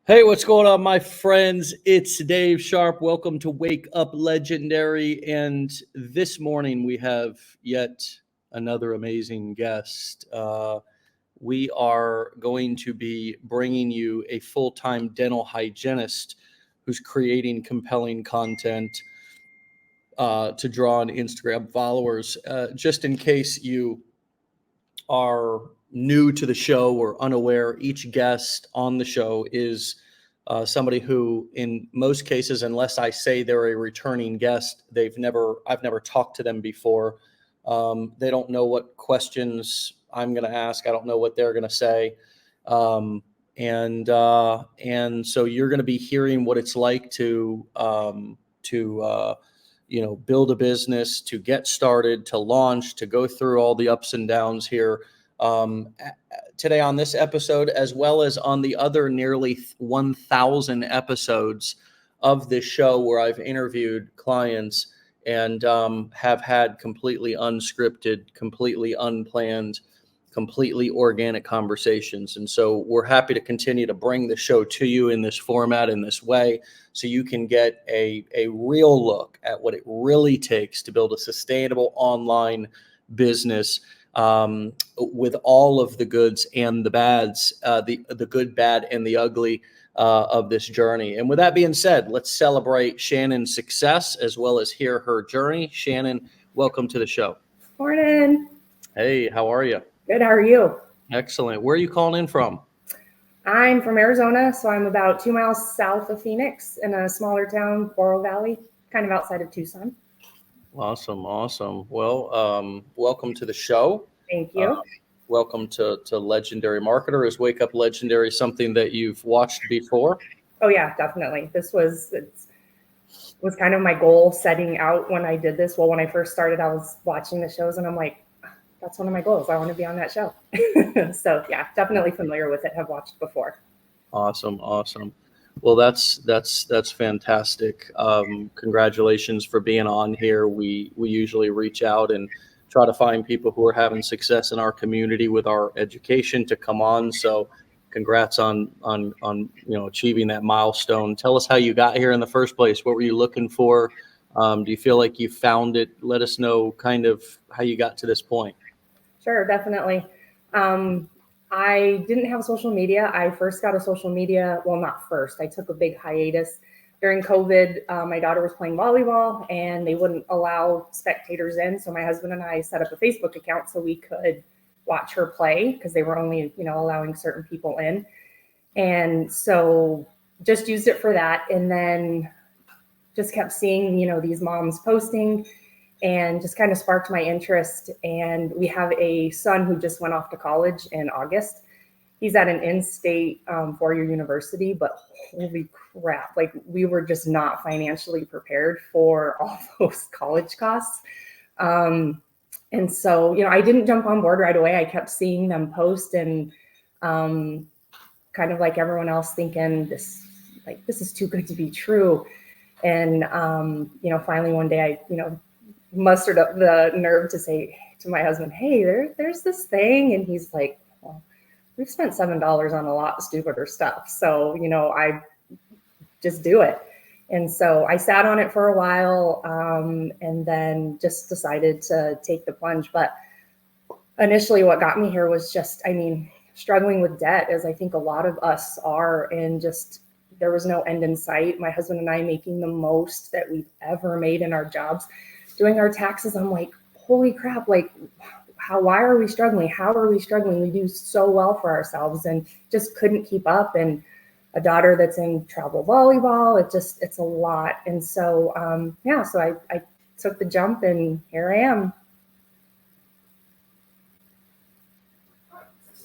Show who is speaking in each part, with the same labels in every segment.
Speaker 1: Hey, what's going on, my friends? It's Dave Sharpe. Welcome to Wake Up Legendary. And this morning we have yet another amazing guest. We are going to be bringing you a full-time dental hygienist who's creating compelling content to draw on Instagram followers. Just in case you are new to the show or unaware, each guest on the show is somebody who, in most cases, unless I say they're a returning guest, I've never talked to them before. They don't know what questions I'm going to ask. I don't know what they're going to say. And so you're going to be hearing what it's like to build a business, to get started, to launch, to go through all the ups and downs here today on this episode, as well as on the other nearly 1,000 episodes of this show where I've interviewed clients and have had completely unscripted, completely unplanned, completely organic conversations. And so we're happy to continue to bring the show to you in this format, in this way, so you can get a real look at what it really takes to build a sustainable online business, with all of the goods and the bads, the good, bad, and the ugly of this journey. And with that being said, let's celebrate Shannon's success as well as hear her journey. Shannon, welcome to the show.
Speaker 2: Morning.
Speaker 1: Hey, how are you?
Speaker 2: Good. How are you?
Speaker 1: Excellent. Where are you calling in from?
Speaker 2: I'm from Arizona, so I'm about 2 miles south of Phoenix in a smaller town, Oro Valley, kind of outside of Tucson.
Speaker 1: Awesome. Well, welcome to the show.
Speaker 2: Thank you.
Speaker 1: Welcome to Legendary Marketer. Is Wake Up Legendary something that you've watched before?
Speaker 2: Oh yeah, definitely. It was kind of my goal setting out when I did this. Well, when I first started, I was watching the shows and I'm like, that's one of my goals. I want to be on that show. So yeah, definitely familiar with it. Have watched before.
Speaker 1: Awesome. Well, that's fantastic. Congratulations for being on here. We usually reach out and try to find people who are having success in our community with our education to come on. So congrats on achieving that milestone. Tell us how you got here in the first place. What were you looking for? Do you feel like you found it? Let us know kind of how you got to this point.
Speaker 2: Sure, definitely. I didn't have social media. I first got a social media. Well, not first. I took a big hiatus during COVID. My daughter was playing volleyball and they wouldn't allow spectators in. So my husband and I set up a Facebook account so we could watch her play because they were only, allowing certain people in. And so just used it for that. And then just kept seeing, these moms posting and just kind of sparked my interest. And we have a son who just went off to college in August. He's at an in-state four-year university, but holy crap, like we were just not financially prepared for all those college costs. And so, I didn't jump on board right away. I kept seeing them post and kind of like everyone else thinking this is too good to be true. And, finally one day I, mustered up the nerve to say to my husband, hey, there's this thing. And he's like, well, we've spent $7 on a lot stupider stuff. So, I just do it. And so I sat on it for a while and then just decided to take the plunge. But initially what got me here was just, struggling with debt, as I think a lot of us are, and just there was no end in sight. My husband and I making the most that we've ever made in our jobs, doing our taxes. I'm like, holy crap, like why are we struggling? How are we struggling? We do so well for ourselves and just couldn't keep up. And a daughter that's in travel volleyball, it's a lot. And so, so I took the jump and here I am.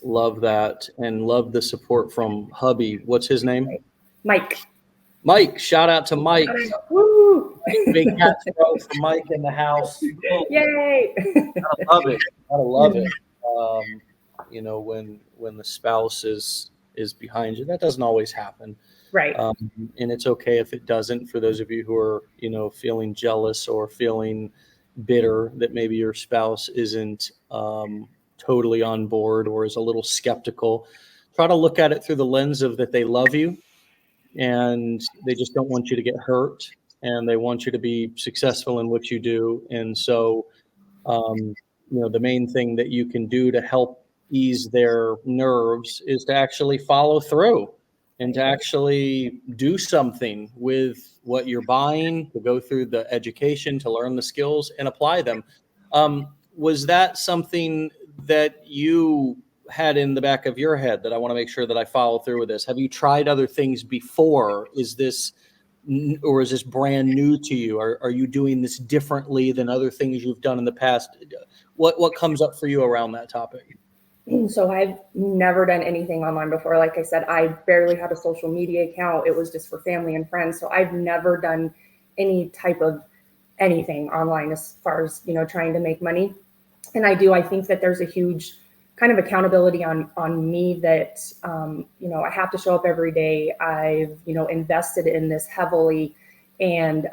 Speaker 1: Love that. And love the support from hubby. What's his name?
Speaker 2: Mike,
Speaker 1: shout out to Mike.
Speaker 2: Woo!
Speaker 1: Big hats for Mike in the house.
Speaker 2: Yay!
Speaker 1: Gotta love it. When the spouse is behind you, that doesn't always happen.
Speaker 2: Right.
Speaker 1: And it's okay if it doesn't. For those of you who are, feeling jealous or feeling bitter that maybe your spouse isn't totally on board or is a little skeptical, try to look at it through the lens of that they love you. and they just don't want you to get hurt, and they want you to be successful in what you do. And so, um, the main thing that you can do to help ease their nerves is to actually follow through and to actually do something with what you're buying, to go through the education, to learn the skills and apply them. Was that something that you had in the back of your head, that I want to make sure that I follow through with this? Have you tried other things before? Or is this brand new to you? Are you doing this differently than other things you've done in the past? What comes up for you around that topic?
Speaker 2: So I've never done anything online before. Like I said, I barely had a social media account. It was just for family and friends. So I've never done any type of anything online as far as, trying to make money. And I think that there's a huge kind of accountability on me that, I have to show up every day. I've, invested in this heavily, and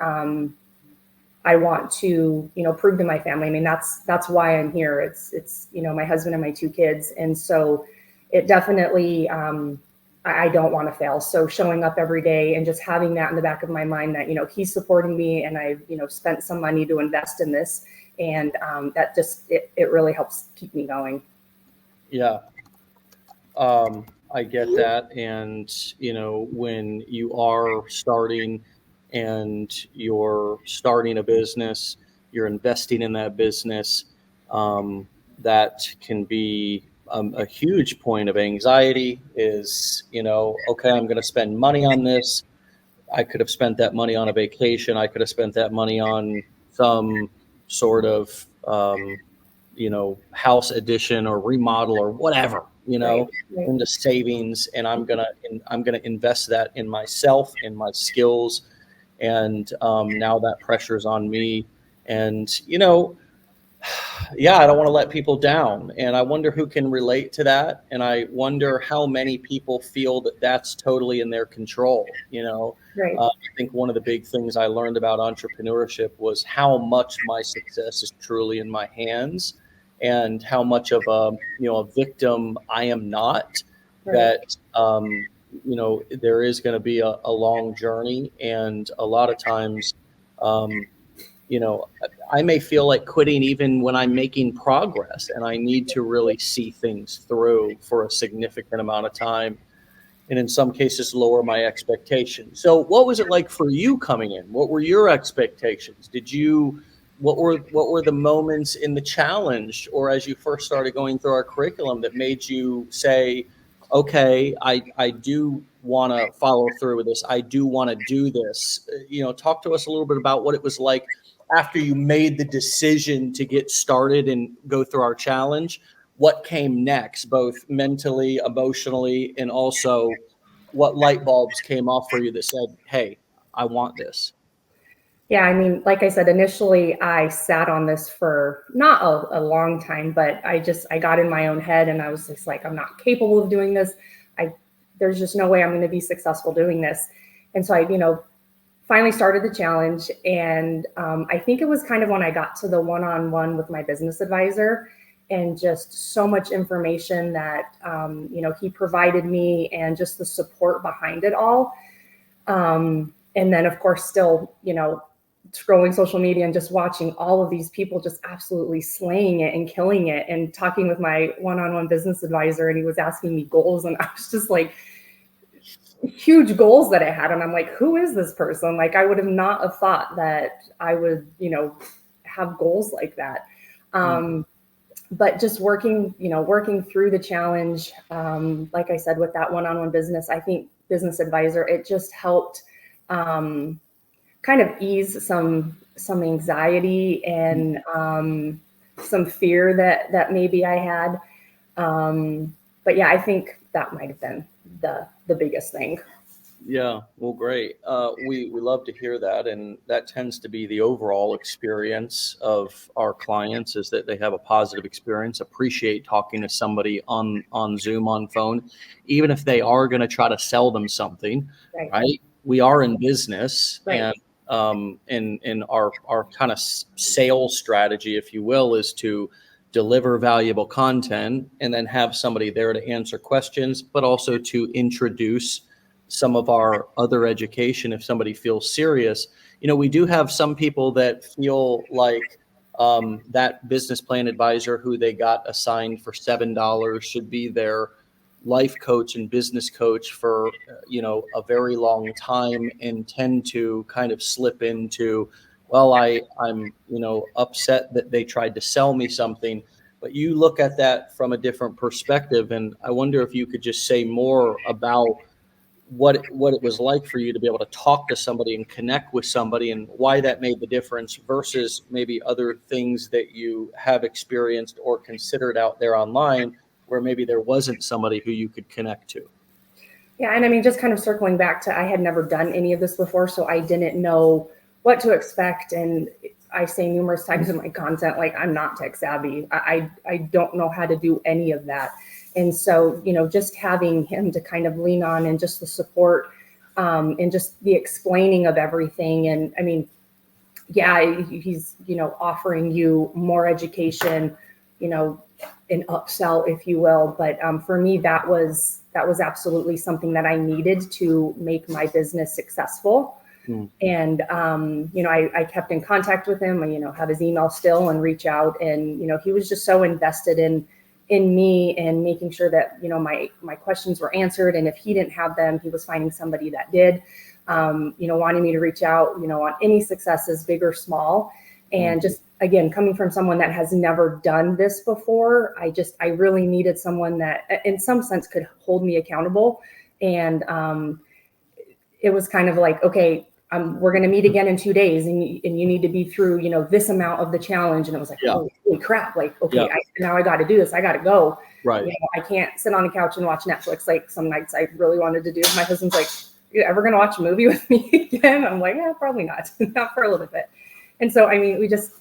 Speaker 2: I want to, prove to my family. I mean, that's why I'm here. It's, my husband and my 2 kids. And so it definitely, I don't want to fail. So showing up every day and just having that in the back of my mind that, he's supporting me, and I've, spent some money to invest in this. And that just, it really helps keep me going.
Speaker 1: Yeah. I get that. And, when you are starting and you're starting a business, you're investing in that business, that can be a huge point of anxiety is, okay, I'm going to spend money on this. I could have spent that money on a vacation. I could have spent that money on some sort of, house addition or remodel or whatever,
Speaker 2: Right.
Speaker 1: into savings. And I'm gonna invest that in myself, in my skills. And now that pressure's on me. And yeah, I don't want to let people down. And I wonder who can relate to that. And I wonder how many people feel that that's totally in their control.
Speaker 2: Right.
Speaker 1: I think one of the big things I learned about entrepreneurship was how much my success is truly in my hands, and how much of a victim I am not.
Speaker 2: Right.
Speaker 1: That there is going to be a long journey, and a lot of times, you know, I may feel like quitting even when I'm making progress, and I need to really see things through for a significant amount of time, and in some cases lower my expectations. So what was it like for you coming in? What were your expectations? What were the moments in the challenge, or as you first started going through our curriculum, that made you say, okay, I do want to follow through with this. I do want to do this. Talk to us a little bit about what it was like after you made the decision to get started and go through our challenge. What came next, both mentally, emotionally, and also what light bulbs came off for you that said, hey, I want this?
Speaker 2: Yeah, I mean, like I said, initially I sat on this for not a long time, but I got in my own head, and I was just like, I'm not capable of doing this. There's just no way I'm going to be successful doing this. And so I, finally started the challenge. And I think it was kind of when I got to the one-on-one with my business advisor, and just so much information that, he provided me, and just the support behind it all. And then of course, still, scrolling social media and just watching all of these people just absolutely slaying it and killing it, and talking with my one-on-one business advisor, and he was asking me goals, and I was just like, huge goals that I had. And I'm like, who is this person? Like, I would have not have thought that I would, have goals like that. But just working through the challenge, like I said, with that one-on-one business, I think business advisor, it just helped, kind of ease some anxiety and some fear that maybe I had. But yeah, I think that might have been the biggest thing.
Speaker 1: Yeah, well, great. We love to hear that, and that tends to be the overall experience of our clients, is that they have a positive experience, appreciate talking to somebody on Zoom, on phone, even if they are going to try to sell them something,
Speaker 2: Right.
Speaker 1: right? We are in business,
Speaker 2: Right.
Speaker 1: and our kind of sales strategy, if you will, is to deliver valuable content and then have somebody there to answer questions, but also to introduce some of our other education if somebody feels serious. We do have some people that feel like that business plan advisor who they got assigned for $7 should be their life coach and business coach for a very long time, and tend to kind of slip into, well, I'm upset that they tried to sell me something. But you look at that from a different perspective, and I wonder if you could just say more about what it was like for you to be able to talk to somebody and connect with somebody, and why that made the difference versus maybe other things that you have experienced or considered out there online where maybe there wasn't somebody who you could connect to.
Speaker 2: Yeah, and I mean, just kind of circling back to, I had never done any of this before, so I didn't know what to expect. And I say numerous times in my content, like, I'm not tech savvy. I don't know how to do any of that. And so, just having him to kind of lean on, and just the support, and just the explaining of everything. And I mean, yeah, he's, offering you more education, an upsell, if you will. But for me, that was absolutely something that I needed to make my business successful. And, I kept in contact with him. I, have his email still, and reach out. And, he was just so invested in me, and making sure that, my questions were answered. And if he didn't have them, he was finding somebody that did, wanting me to reach out, on any successes, big or small. And just, again, coming from someone that has never done this before, I really needed someone that in some sense could hold me accountable. And it was kind of like, okay, we're going to meet again in 2 days, and you need to be through, this amount of the challenge. And it was like, holy crap, like, okay, now I got to do this. I got to go.
Speaker 1: Right.
Speaker 2: I can't sit on the couch and watch Netflix like some nights I really wanted to do. My husband's like, you ever going to watch a movie with me again? I'm like, yeah, probably not. Not for a little bit. And so, I mean, you just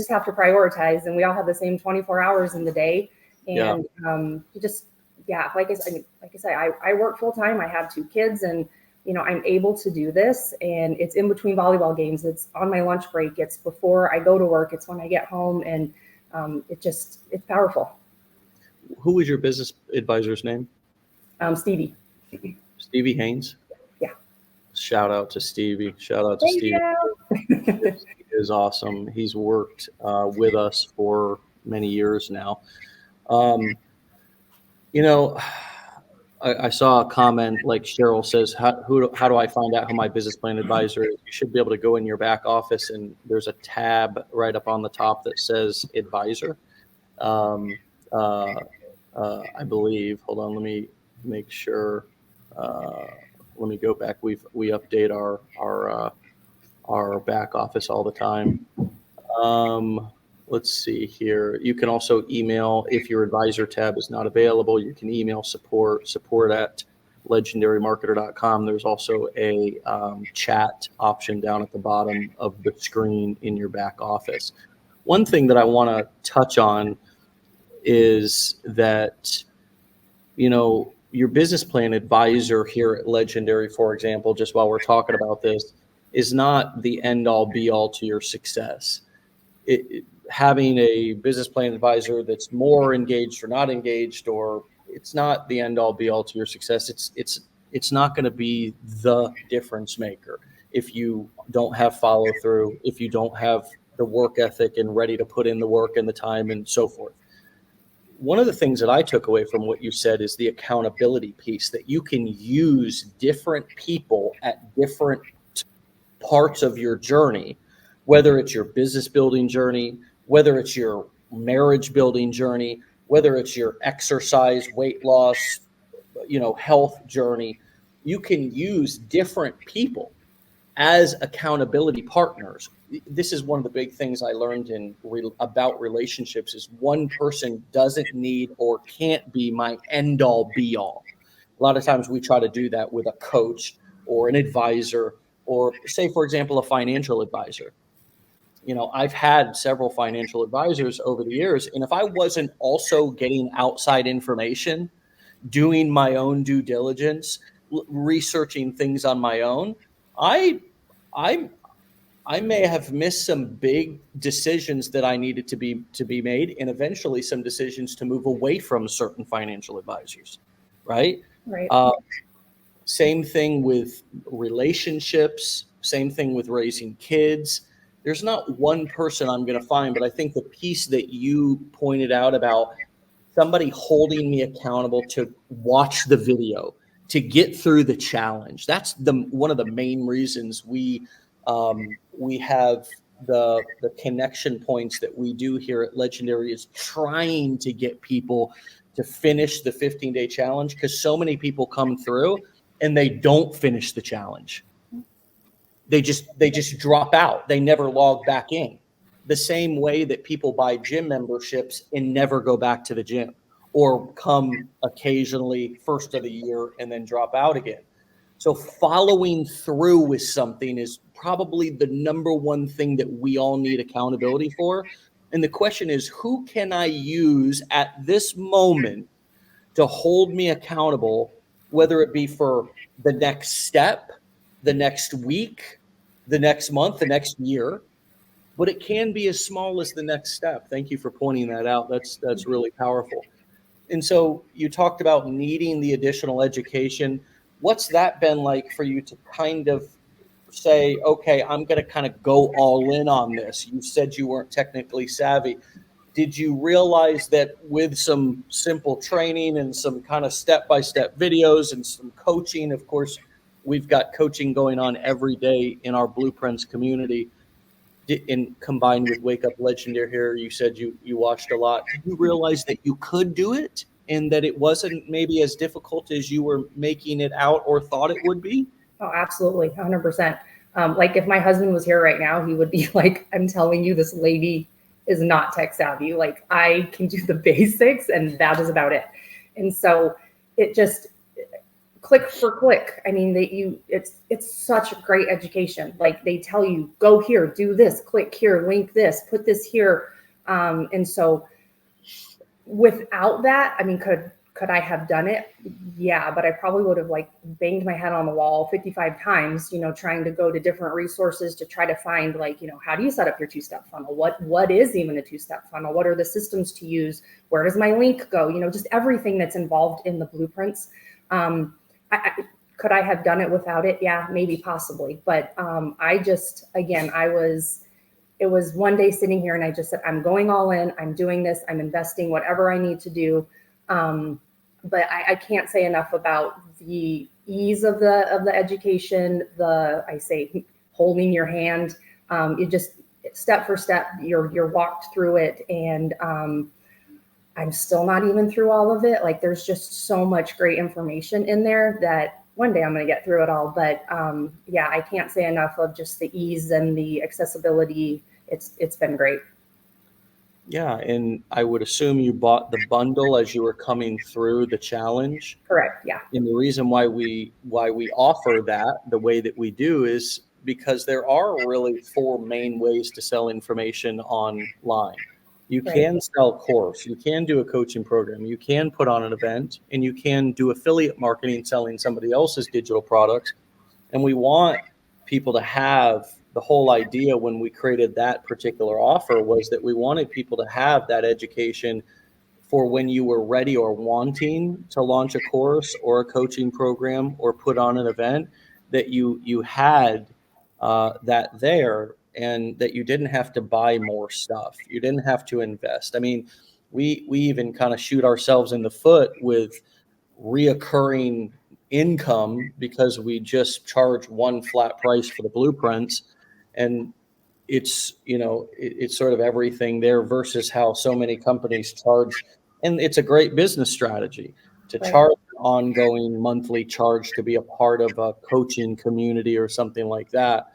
Speaker 2: have to prioritize, and we all have the same 24 hours in the day. And you just, like I said, I work full time. I have 2 kids, and, I'm able to do this, and it's in between volleyball games. It's on my lunch break. It's before I go to work. It's when I get home, and it's powerful.
Speaker 1: Who was your business advisor's name?
Speaker 2: Stevie.
Speaker 1: Stevie Haynes?
Speaker 2: Yeah.
Speaker 1: Shout out to Stevie. Stevie. He is awesome. He's worked with us for many years now. I saw a comment like Cheryl says, how do I find out who my business plan advisor is? You should be able to go in your back office, and there's a tab right up on the top that says advisor. I believe. Hold on, let me make sure. Let me go back. We update our back office all the time. Let's see here. You can also email, if your advisor tab is not available, you can email support at legendarymarketer.com. There's also a chat option down at the bottom of the screen in your back office. One thing that I want to touch on is that, your business plan advisor here at Legendary, for example, just while we're talking about this, is not the end all be all to your success. Having a business plan advisor that's more engaged or not engaged, or it's not the end all be all to your success. It's not going to be the difference maker if you don't have follow through, if you don't have the work ethic and ready to put in the work and the time and so forth. One of the things that I took away from what you said is the accountability piece, that you can use different people at different parts of your journey, whether it's your business building journey, whether it's your marriage building journey, whether it's your exercise, weight loss, health journey. You can use different people as accountability partners. This is one of the big things I learned about relationships, is one person doesn't need or can't be my end all be all. A lot of times we try to do that with a coach or an advisor, or say, for example, a financial advisor. I've had several financial advisors over the years, and if I wasn't also getting outside information, doing my own due diligence, researching things on my own, I may have missed some big decisions that I needed to be made, and eventually some decisions to move away from certain financial advisors, right?
Speaker 2: Right.
Speaker 1: Same thing with relationships, same thing with raising kids. There's not one person I'm going to find, but I think the piece that you pointed out about somebody holding me accountable to watch the video, to get through the challenge. That's one of the main reasons we have the connection points that we do here at Legendary, is trying to get people to finish the 15-day challenge, because so many people come through and they don't finish the challenge. They just drop out. They never log back in. The same way that people buy gym memberships and never go back to the gym, or come occasionally first of the year and then drop out again. So following through with something is probably the number one thing that we all need accountability for. And the question is, who can I use at this moment to hold me accountable, whether it be for the next step, the next week, the next month, the next year, but it can be as small as the next step. Thank you for pointing that out. That's really powerful. And so you talked about needing the additional education. What's that been like for you to kind of say, okay, I'm going to kind of go all in on this? You said you weren't technically savvy. Did you realize that with some simple training and some kind of step-by-step videos and some coaching, of course, we've got coaching going on every day in our Blueprints community, and combined with Wake Up Legendary here, you said you watched a lot. Did you realize that you could do it and that it wasn't maybe as difficult as you were making it out or thought it would be?
Speaker 2: Oh, absolutely. 100%. Like if my husband was here right now, he would be like, I'm telling you, this lady is not tech savvy. Like I can do the basics and that is about it. And so it just click for click. I mean, it's such a great education. Like they tell you, go here, do this, click here, link this, put this here. And so without that, I mean, could I have done it? Yeah, but I probably would have like banged my head on the wall 55 times, trying to go to different resources to try to find like, how do you set up your two-step funnel? What is even a two-step funnel? What are the systems to use? Where does my link go? Just everything that's involved in the blueprints. Could I have done it without it? Yeah, maybe possibly. But it was one day sitting here and I just said, I'm going all in, I'm doing this, I'm investing whatever I need to do. But I can't say enough about the ease of the education, I say holding your hand. You just step for step, you're walked through it. And I'm still not even through all of it. Like there's just so much great information in there that one day I'm going to get through it all. But yeah, I can't say enough of just the ease and the accessibility. It's been great.
Speaker 1: Yeah, and I would assume you bought the bundle as you were coming through the challenge.
Speaker 2: Correct. Yeah.
Speaker 1: And the reason why we offer that the way that we do is because there are really four main ways to sell information online. You can sell a course, you can do a coaching program, you can put on an event, and you can do affiliate marketing selling somebody else's digital products. And we want people to have the whole idea when we created that particular offer was that we wanted people to have that education for when you were ready or wanting to launch a course or a coaching program or put on an event, that you had that there, and that you didn't have to buy more stuff. You didn't have to invest. I mean, we even kind of shoot ourselves in the foot with reoccurring income because we just charge one flat price for the blueprints, and it's sort of everything there versus how so many companies charge. And it's a great business strategy to charge an ongoing monthly charge to be a part of a coaching community or something like that.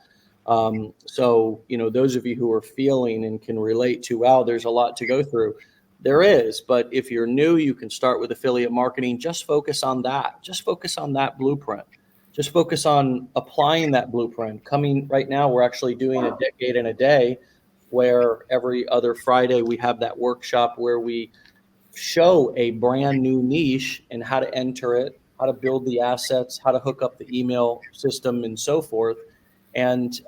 Speaker 1: So those of you who are feeling and can relate to, wow, there's a lot to go through. There is, but if you're new, you can start with affiliate marketing. Just focus on that. Just focus on that blueprint. Just focus on applying that blueprint. Coming right now, we're actually doing a decade in a day, where every other Friday we have that workshop where we show a brand new niche and how to enter it, how to build the assets, how to hook up the email system, and so forth. And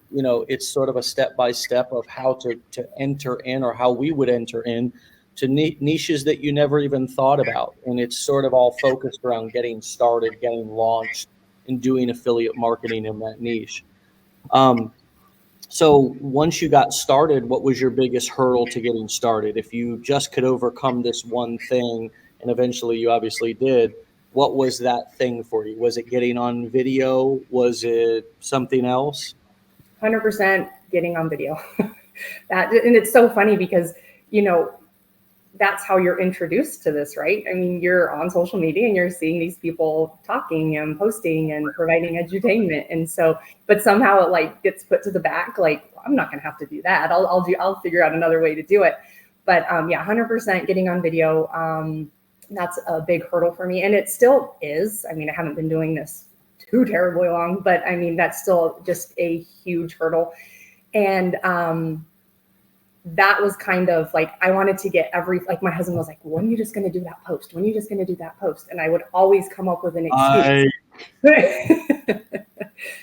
Speaker 1: it's sort of a step-by-step of how to enter in, or how we would enter in to niches that you never even thought about. And it's sort of all focused around getting started, getting launched, and doing affiliate marketing in that niche. So once you got started, what was your biggest hurdle to getting started? If you just could overcome this one thing, and eventually you obviously did, what was that thing for you? Was it getting on video? Was it something else?
Speaker 2: 100% getting on video. And it's so funny because, that's how you're introduced to this, right? I mean, you're on social media and you're seeing these people talking and posting and providing edutainment. And so, but somehow it like gets put to the back. Like, I'm not going to have to do that. I'll figure out another way to do it. But yeah, 100% getting on video. That's a big hurdle for me. And it still is. I mean, I haven't been doing this too terribly long, but I mean, that's still just a huge hurdle. And, that was kind of like, I wanted to get like my husband was like, when are you just going to do that post? When are you just going to do that post? And I would always come up with an excuse.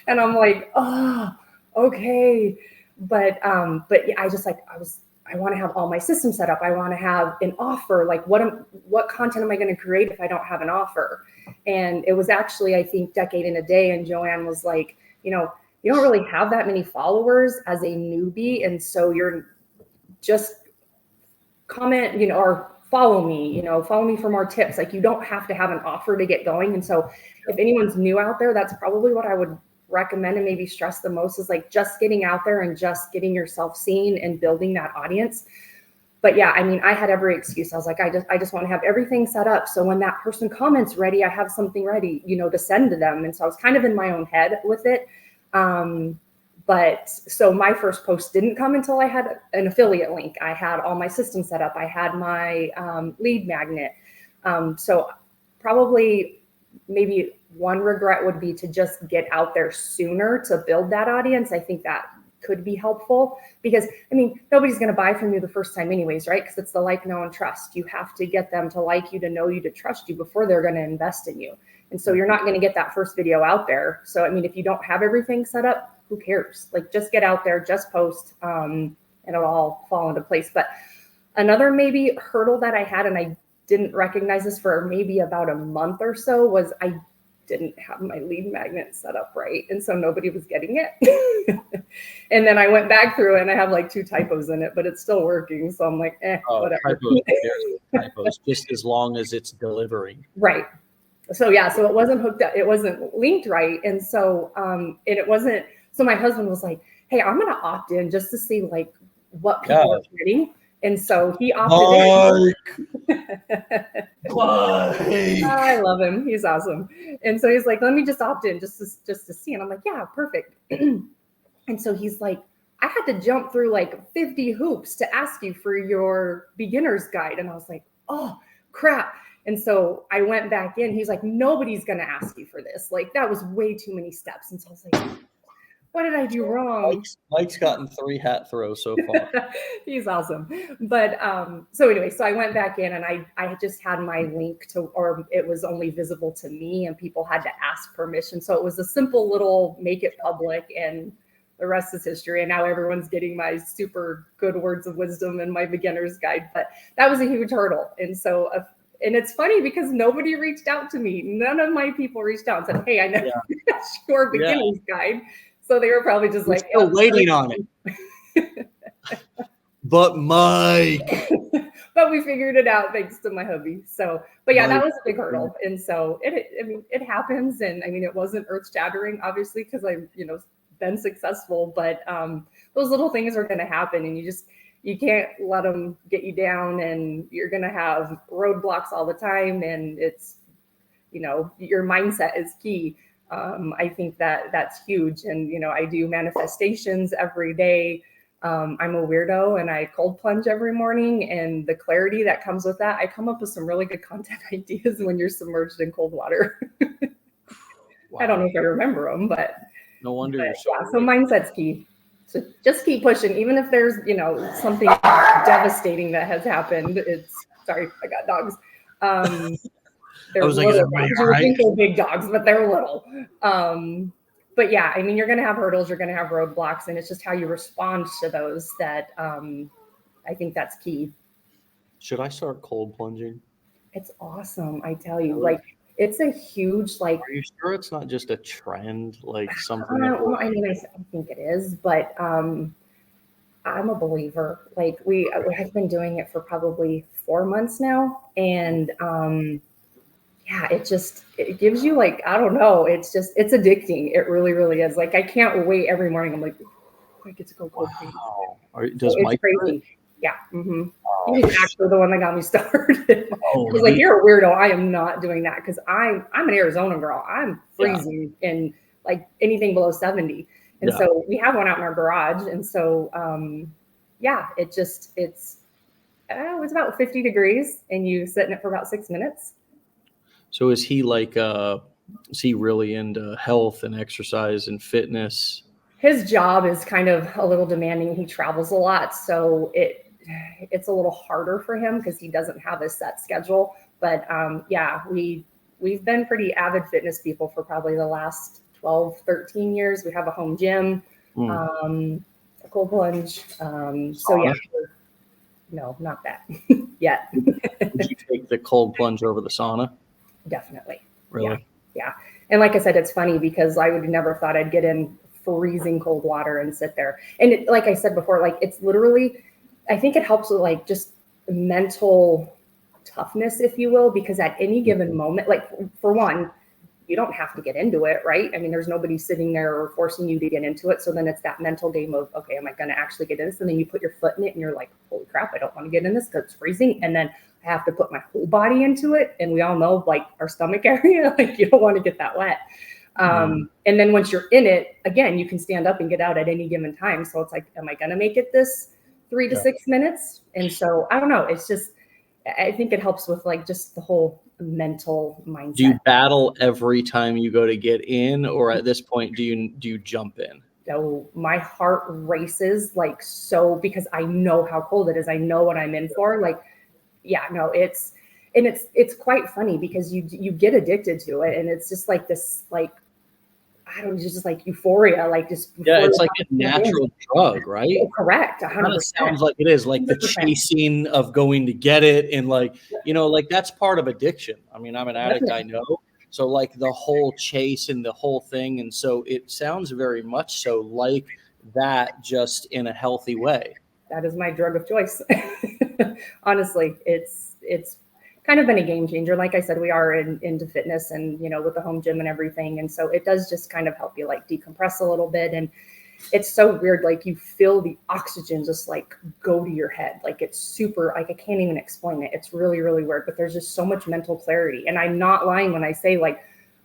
Speaker 2: And I'm like, oh, okay. But yeah, I want to have all my systems set up. I want to have an offer. Like what content am I going to create if I don't have an offer? And it was actually, I think, Decade in a Day. And Joanne was like, you don't really have that many followers as a newbie. And so you're just comment, or follow me for more tips. Like, you don't have to have an offer to get going. And so if anyone's new out there, that's probably what I would recommend and maybe stress the most, is like just getting out there and just getting yourself seen and building that audience. But yeah, I mean, I had every excuse. I was like, I just want to have everything set up, so when that person comments ready, I have something ready, to send to them. And so I was kind of in my own head with it. But so my first post didn't come until I had an affiliate link. I had all my systems set up. I had my lead magnet. So probably maybe one regret would be to just get out there sooner to build that audience. I think that could be helpful, because I mean, nobody's going to buy from you the first time anyways, right? Because it's the like, know, and trust. You have to get them to like you, to know you, to trust you before they're going to invest in you. And so you're not going to get that first video out there. So, I mean, if you don't have everything set up, who cares? Like, just get out there, just post, and it'll all fall into place. But another maybe hurdle that I had, and I didn't recognize this for maybe about a month or so, was I didn't have my lead magnet set up right. And so nobody was getting it. And then I went back through it and I have like 2 typos in it, but it's still working. So I'm like, whatever.
Speaker 1: Typos, just as long as it's delivering.
Speaker 2: Right. So yeah, so it wasn't hooked up, it wasn't linked right. And so, and it wasn't, so my husband was like, hey, I'm going to opt in just to see like what people are getting. And so he opted in. I love him. He's awesome. And so he's like, let me just opt in just to see. And I'm like, yeah, perfect. And so he's like, I had to jump through like 50 hoops to ask you for your beginner's guide. And I was like, oh, crap. And so I went back in. He's like, nobody's going to ask you for this. Like, that was way too many steps. And so I was like, what did I do wrong?
Speaker 1: Mike's gotten 3 hat throws so far.
Speaker 2: He's awesome. But so anyway, so I went back in and I just had my link to, or it was only visible to me and people had to ask permission. So it was a simple little make it public, and the rest is history. And now everyone's getting my super good words of wisdom and my beginner's guide. But that was a huge hurdle. And so, and it's funny because nobody reached out to me. None of my people reached out and said, hey, I know your beginner's guide. So they were probably just like,
Speaker 1: still waiting on it. But Mike.
Speaker 2: But we figured it out thanks to my hubby. So, but yeah, that was a big hurdle. And so it happens. And I mean, it wasn't earth shattering, obviously, because I've, been successful, but those little things are going to happen, and you can't let them get you down, and you're going to have roadblocks all the time. And it's, your mindset is key. I think that's huge. And, I do manifestations every day. I'm a weirdo and I cold plunge every morning, and the clarity that comes with that, I come up with some really good content ideas when you're submerged in cold water. Wow. I don't know if I remember them, but
Speaker 1: no wonder.
Speaker 2: So mindset's key. So just keep pushing, even if there's, something devastating that has happened. Sorry, I got dogs. They're little dogs. You would think they're big dogs, but they're little. But yeah, I mean, you're going to have hurdles, you're going to have roadblocks, and it's just how you respond to those that I think that's key.
Speaker 1: Should I start cold plunging?
Speaker 2: It's awesome. I tell you,
Speaker 1: Really?
Speaker 2: like, it's a huge, like,
Speaker 1: Are you sure it's not just a trend, like something that
Speaker 2: well, I mean, I think it is, but I'm a believer. Like, we have been doing it for probably 4 months now. And yeah, it gives you, like, I don't know, it's addicting. It really, really is. Like, I can't wait every morning. I'm like, "Ooh, I get to go cold plunge."
Speaker 1: wow.
Speaker 2: So
Speaker 1: Does
Speaker 2: it's
Speaker 1: Mike do it?
Speaker 2: crazy. Yeah.
Speaker 1: Oh,
Speaker 2: He's actually the one that got me started. I
Speaker 1: oh,
Speaker 2: was like, "You're a weirdo. I am not doing that," because I'm an Arizona girl. I'm
Speaker 1: yeah,
Speaker 2: freezing in like anything below 70. And
Speaker 1: yeah.
Speaker 2: so we have one out in our garage. And so yeah, it's about 50 degrees, and you sit in it for about 6 minutes.
Speaker 1: So is he really into health and exercise and fitness?
Speaker 2: His job is kind of a little demanding. He travels a lot, so it's a little harder for him because he doesn't have a set schedule. But yeah, we've been pretty avid fitness people for probably the last 12, 13 years. We have a home gym,
Speaker 1: Mm.
Speaker 2: a cold plunge. So yeah,
Speaker 1: Sauna?
Speaker 2: no, not that yet.
Speaker 1: Would you take the cold plunge over the sauna?
Speaker 2: Definitely. Yeah.
Speaker 1: Really?
Speaker 2: Yeah. And like I said, it's funny because I would never thought I'd get in freezing cold water and sit there. And like I said before, like it's literally, I think it helps with like just mental toughness, if you will, because at any given moment, like for one, you don't have to get into it, right? I mean, there's nobody sitting there or forcing you to get into it. So then it's that mental game of, okay, am I going to actually get in this? And then you put your foot in it and you're like, holy crap, I don't want to get in this because it's freezing. And then I have to put my whole body into it. And we all know, like, our stomach area, like, you don't want to get that wet. And then once you're in it, again, you can stand up and get out at any given time. So it's like, am I going to make it this 3 to 6 minutes? And so I don't know. It's just, I think it helps with like just the whole mental mindset.
Speaker 1: Do you battle every time you go to get in, or at this point, do you jump in?
Speaker 2: So my heart races like so because I know how cold it is. I know what I'm in for. Like, yeah, no, it's quite funny because you get addicted to it, and it's just like this, like, I don't know, just like euphoria, like just
Speaker 1: Yeah, it's like a natural drug, right?
Speaker 2: correct,
Speaker 1: It kind of
Speaker 2: 100%.
Speaker 1: sounds like it is, like the
Speaker 2: 100%.
Speaker 1: chasing of going to get it, and like like that's part of addiction. I mean, I'm an addict, I know. So like the whole chase and the whole thing, and so it sounds very much so like that, just in a healthy way.
Speaker 2: That is my drug of choice. Honestly, it's kind of been a game changer. Like I said, we are into fitness and with the home gym and everything, and so it does just kind of help you like decompress a little bit. And it's so weird, like you feel the oxygen just like go to your head. Like it's super, like I can't even explain it. It's really, really weird, but there's just so much mental clarity. And I'm not lying when I say like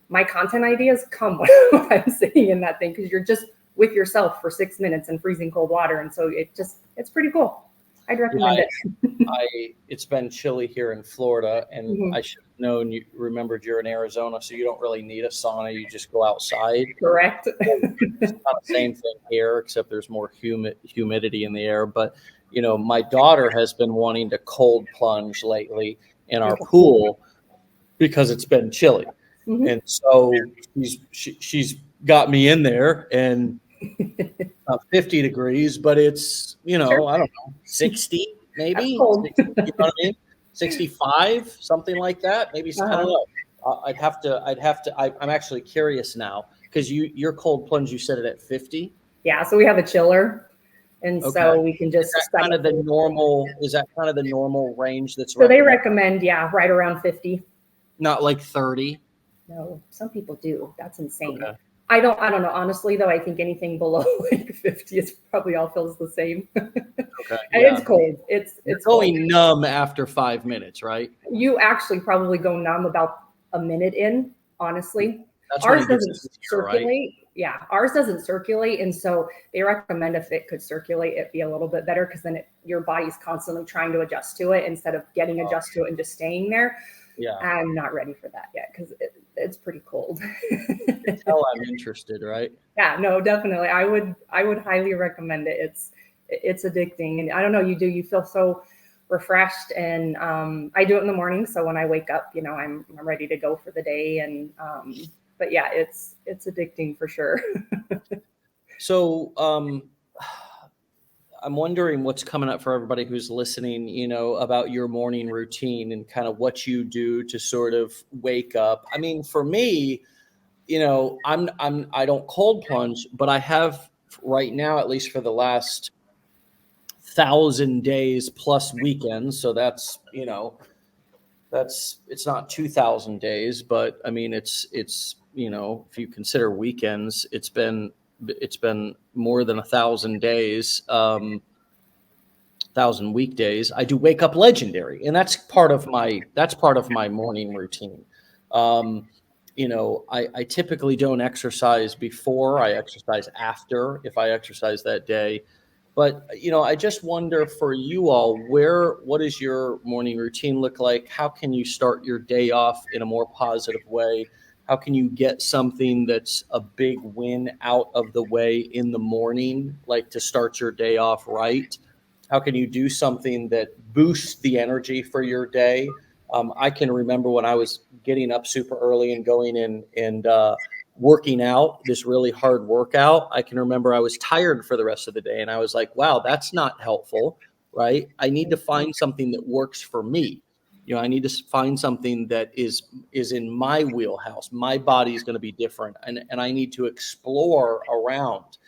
Speaker 2: my content ideas come when I'm sitting in that thing, because you're just with yourself for 6 minutes in freezing cold water. And so it's pretty cool. I'd recommend it.
Speaker 1: It's been chilly here in Florida, and I should have known. You remembered you're in Arizona, so you don't really need a sauna. You just go outside.
Speaker 2: Correct.
Speaker 1: It's not the same thing here, except there's more humidity in the air. But my daughter has been wanting to cold plunge lately in our pool because it's been chilly, and so she's got me in there, and 50 degrees, but it's,
Speaker 2: Sure.
Speaker 1: I don't know, 60
Speaker 2: That's
Speaker 1: maybe,
Speaker 2: cold.
Speaker 1: 60, you know what I mean? 65, something like that. Maybe, I don't know. I'm actually curious now, because your cold plunge, you set it at 50.
Speaker 2: Yeah. So we have a chiller, and
Speaker 1: Okay.
Speaker 2: so we can just
Speaker 1: Is that kind of the normal range that's
Speaker 2: So they
Speaker 1: recommended?
Speaker 2: recommend, yeah, right around 50.
Speaker 1: Not like 30.
Speaker 2: No, some people do. That's insane.
Speaker 1: Okay.
Speaker 2: I don't know. Honestly, though, I think anything below like 50 is probably all feels the same.
Speaker 1: Okay.
Speaker 2: And
Speaker 1: Yeah.
Speaker 2: it's cold. It's
Speaker 1: going
Speaker 2: cold.
Speaker 1: numb after 5 minutes, right?
Speaker 2: You actually probably go numb about a minute in, honestly.
Speaker 1: That's when
Speaker 2: Ours
Speaker 1: it gets
Speaker 2: doesn't
Speaker 1: easier, right?
Speaker 2: circulate. Yeah, ours doesn't circulate. And so they recommend if it could circulate, it'd be a little bit better, because then your body's constantly trying to adjust to it instead of getting adjusted to it and just staying there.
Speaker 1: Yeah.
Speaker 2: I'm not ready for that yet, because it's pretty cold.
Speaker 1: Tell I'm interested, right?
Speaker 2: Yeah, no, definitely. I would highly recommend it. It's addicting. And I don't know, you feel so refreshed. And I do it in the morning. So when I wake up, I'm ready to go for the day. And but yeah, it's addicting for sure.
Speaker 1: So I'm wondering what's coming up for everybody who's listening, about your morning routine and kind of what you do to sort of wake up. I mean, for me, I don't cold plunge, but I have right now, at least for the last 1,000 days plus weekends. So it's not 2,000 days, but I mean, it's if you consider weekends, it's been more than 1,000 days, 1,000 weekdays. I do wake up legendary, and that's part of my morning routine. Um, I typically don't exercise before. I exercise after if I exercise that day. But I just wonder for you all, what does your morning routine look like? How can you start your day off in a more positive way? How can you get something that's a big win out of the way in the morning, like to start your day off right? How can you do something that boosts the energy for your day? I can remember when I was getting up super early and going in and working out this really hard workout. I can remember I was tired for the rest of the day, and I was like, wow, that's not helpful, right? I need to find something that works for me. I need to find something that is in my wheelhouse. My body is going to be different, and I need to explore around.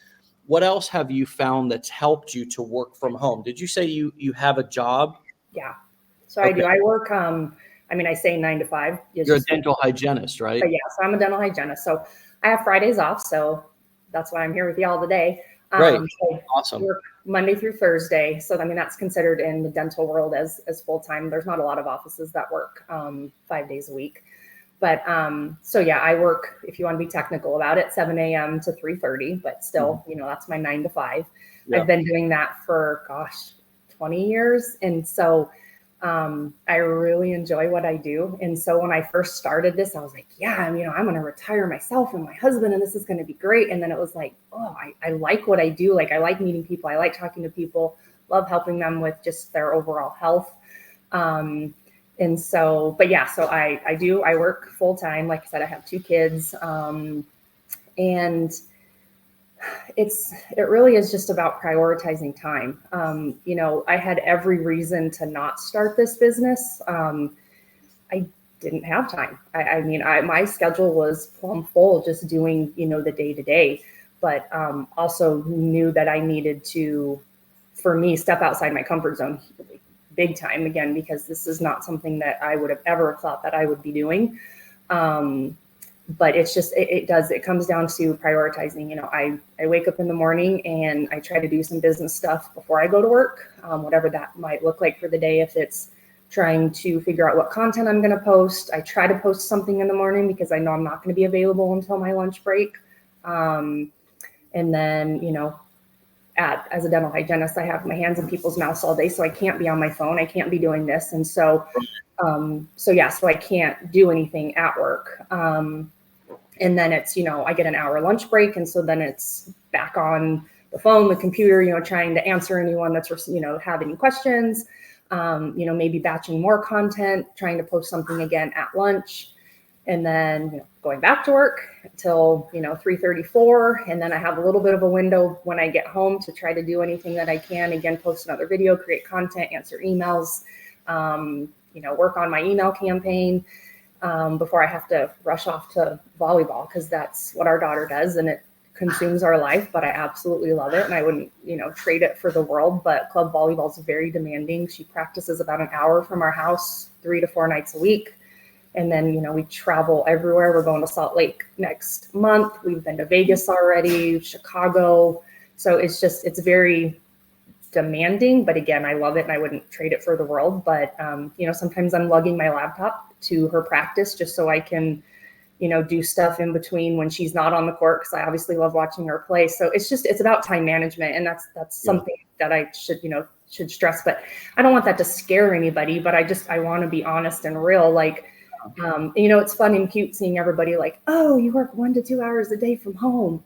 Speaker 1: What else have you found that's helped you to work from home? Did you say you have a job?
Speaker 2: Yeah. So I
Speaker 1: Okay.
Speaker 2: do. I work, I say 9 to 5. It's
Speaker 1: You're a
Speaker 2: just,
Speaker 1: dental hygienist, right?
Speaker 2: but yeah, so I'm a dental hygienist. So I have Fridays off. So that's why I'm here with y'all today.
Speaker 1: Great.
Speaker 2: So I
Speaker 1: Awesome.
Speaker 2: work Monday through Thursday. So, that's considered in the dental world as full-time. There's not a lot of offices that work 5 days a week. But so yeah, I work, if you want to be technical about it, 7 a.m. to 3:30, but still, that's my 9 to 5.
Speaker 1: Yeah.
Speaker 2: I've been doing that for 20 years. And so I really enjoy what I do. And so when I first started this, I was like, yeah, I'm going to retire myself and my husband, and this is going to be great. And then it was like, oh, I like what I do. Like, I like meeting people. I like talking to people, love helping them with just their overall health. And so, but yeah, so I work full time. Like I said, I have 2 kids. And it really is just about prioritizing time. I had every reason to not start this business. I didn't have time. My schedule was plumb full just doing, the day to day, but also knew that I needed to, for me, step outside my comfort zone big time again, because this is not something that I would have ever thought that I would be doing. But it's just, it comes down to prioritizing. I wake up in the morning and I try to do some business stuff before I go to work, whatever that might look like for the day. If it's trying to figure out what content I'm going to post, I try to post something in the morning because I know I'm not going to be available until my lunch break. And then, as a dental hygienist, I have my hands in people's mouths all day, so I can't be on my phone. I can't be doing this. And so, so I can't do anything at work. And then it's, I get an hour lunch break. And so then it's back on the phone, the computer, trying to answer anyone that's, have any questions, maybe batching more content, trying to post something again at lunch. And then going back to work until 3:34, and then I have a little bit of a window when I get home to try to do anything that I can. Again, post another video, create content, answer emails, work on my email campaign before I have to rush off to volleyball, because that's what our daughter does, and it consumes our life. But I absolutely love it, and I wouldn't trade it for the world. But club volleyball is very demanding. She practices about an hour from our house 3 to 4 nights a week. And then, we travel everywhere. We're going to Salt Lake next month. We've been to Vegas already, Chicago. So it's very demanding, but again, I love it and I wouldn't trade it for the world. But, sometimes I'm lugging my laptop to her practice just so I can, do stuff in between when she's not on the court, because I obviously love watching her play. So it's about time management. And that's something that I should stress, but I don't want that to scare anybody, but I want to be honest and real. Like, it's fun and cute seeing everybody like, oh, you work 1 to 2 hours a day from home.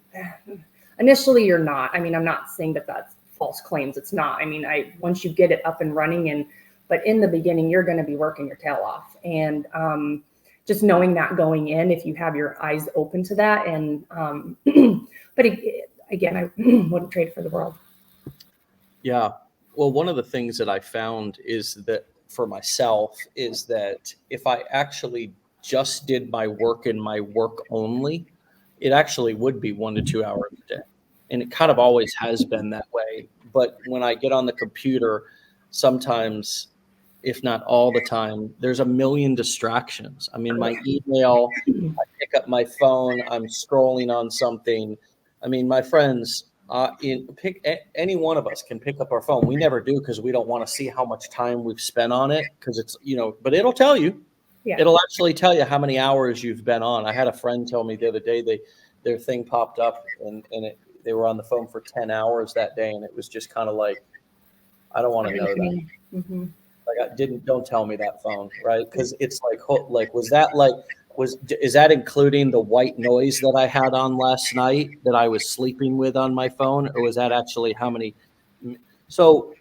Speaker 2: Initially, you're not. I'm not saying that that's false claims. It's not. Once you get it up and running, but in the beginning, you're going to be working your tail off. And just knowing that going in, if you have your eyes open to that. And, but again, I wouldn't trade it for the world.
Speaker 1: Yeah. Well, one of the things that I found is that for myself is that if I actually just did my work and my work only, it actually would be 1 to 2 hours a day. And it kind of always has been that way. But when I get on the computer, sometimes, if not all the time, there's a million distractions. I mean, my email, I pick up my phone, I'm scrolling on something. I mean, my friends, any one of us can pick up our phone. We never do because we don't want to see how much time we've spent on it because it's, but it'll tell you.
Speaker 2: Yeah.
Speaker 1: It'll actually tell you how many hours you've been on. I had a friend tell me the other day their thing popped up and they were on the phone for 10 hours that day, and it was just kind of like, I don't want to know that.
Speaker 2: Mm-hmm.
Speaker 1: Like, don't tell me that, phone, right? Because it's like, is that including the white noise that I had on last night that I was sleeping with on my phone, or was that actually how many? So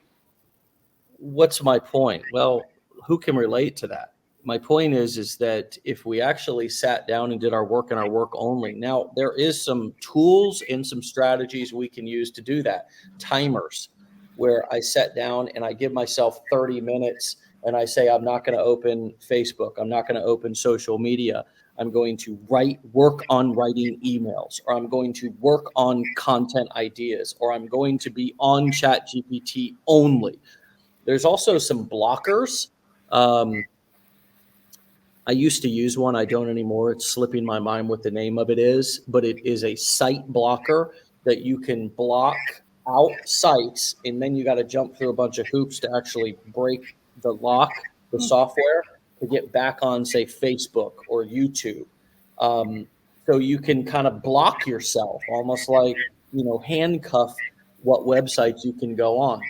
Speaker 1: what's my point? Well, who can relate to that? My point is that if we actually sat down and did our work and our work only, now there is some tools and some strategies we can use to do that. Timers, where I sit down and I give myself 30 minutes and I say, I'm not going to open Facebook. I'm not going to open social media. I'm going to work on writing emails, or I'm going to work on content ideas, or I'm going to be on ChatGPT only. There's also some blockers. I used to use one. I don't anymore. It's slipping my mind what the name of it is, but it is a site blocker that you can block out sites, and then you got to jump through a bunch of hoops to actually break the lock, the software, to get back on, say, Facebook or YouTube. So you can kind of block yourself, almost like, handcuff what websites you can go on.